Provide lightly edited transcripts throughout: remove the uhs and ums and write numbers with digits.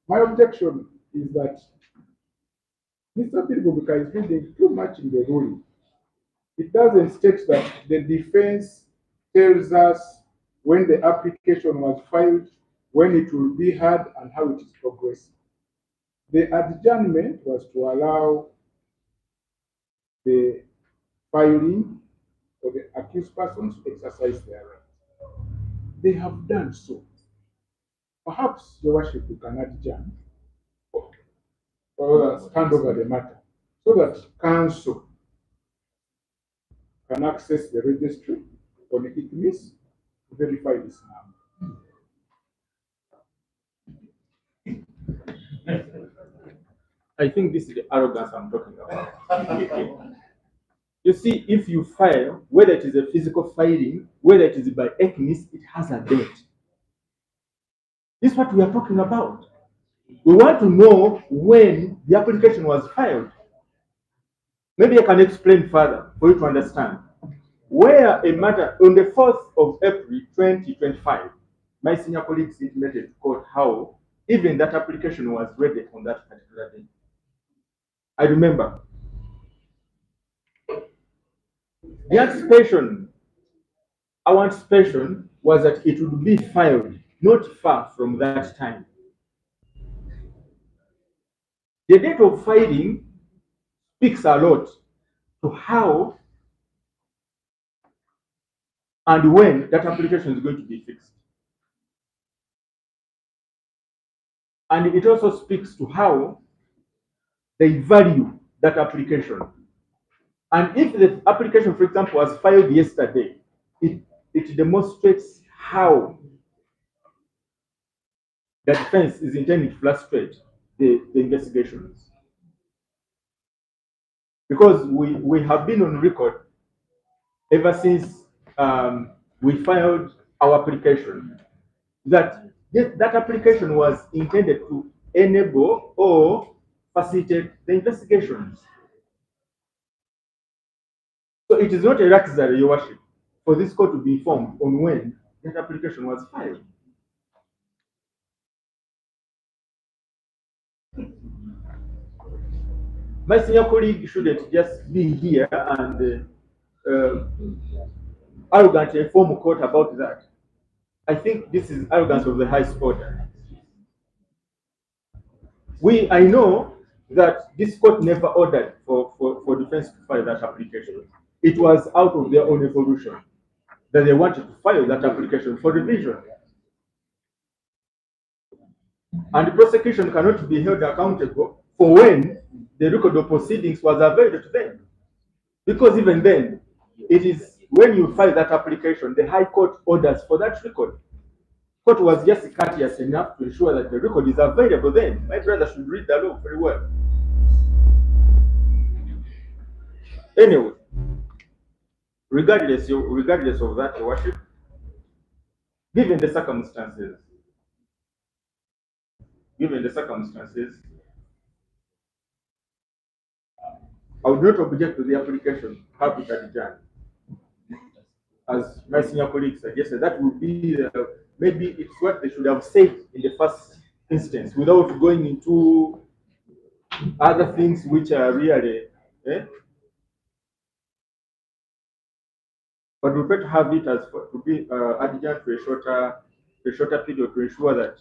My objection is that Mr. Bilbobuka is reading too much in the ruling. It doesn't state that the defense tells us when the application was filed, when it will be heard, and how it is progressing. The adjournment was to allow the filing for the accused persons to exercise their right. They have done so. Perhaps, Your Worship, you can adjourn or stand over the matter so that council can access the registry on the ICMIS to verify this now. I think this is the arrogance I'm talking about. You see, if you file, whether it is a physical filing, whether it is by ECMIS, it has a date. This is what we are talking about. We want to know when the application was filed. Maybe I can explain further for you to understand. Where a matter on the 4th of April 2025, my senior colleagues intimated to court how even that application was ready on that particular day. I remember. The anticipation, our anticipation was that it would be filed not far from that time. The date of filing speaks a lot to how and when that application is going to be fixed. And it also speaks to how they value that application. And if the application, for example, was filed yesterday, it demonstrates how the defense is intending to frustrate the investigations. Because we have been on record ever since we filed our application that that application was intended to enable or facilitate the investigations. So it is not a luxury, Your Worship, for this court to be informed on when that application was filed. My senior colleague shouldn't just be here and arrogantly inform court about that. I think this is arrogance of the highest order. I know that this court never ordered for defense to file that application. It was out of their own evolution that they wanted to file that application for revision. And the prosecution cannot be held accountable for when the record of proceedings was available to them. Because even then, it is when you file that application, the High Court orders for that record. Court was just courteous enough to ensure that the record is available then. My brother should read the law very well. Anyway, regardless of that, Your Worship, given the circumstances, I would not object to the application have it adjourned. As my senior colleague suggested, that would be maybe it's what they should have said in the first instance without going into other things which are really. But we better have it as to be adjourned to a shorter period to ensure that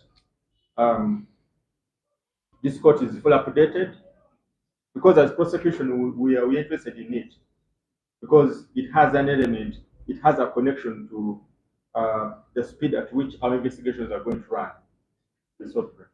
this court is fully updated. Because as prosecution, we are interested in it because it has an element, it has a connection to the speed at which our investigations are going to run. The software.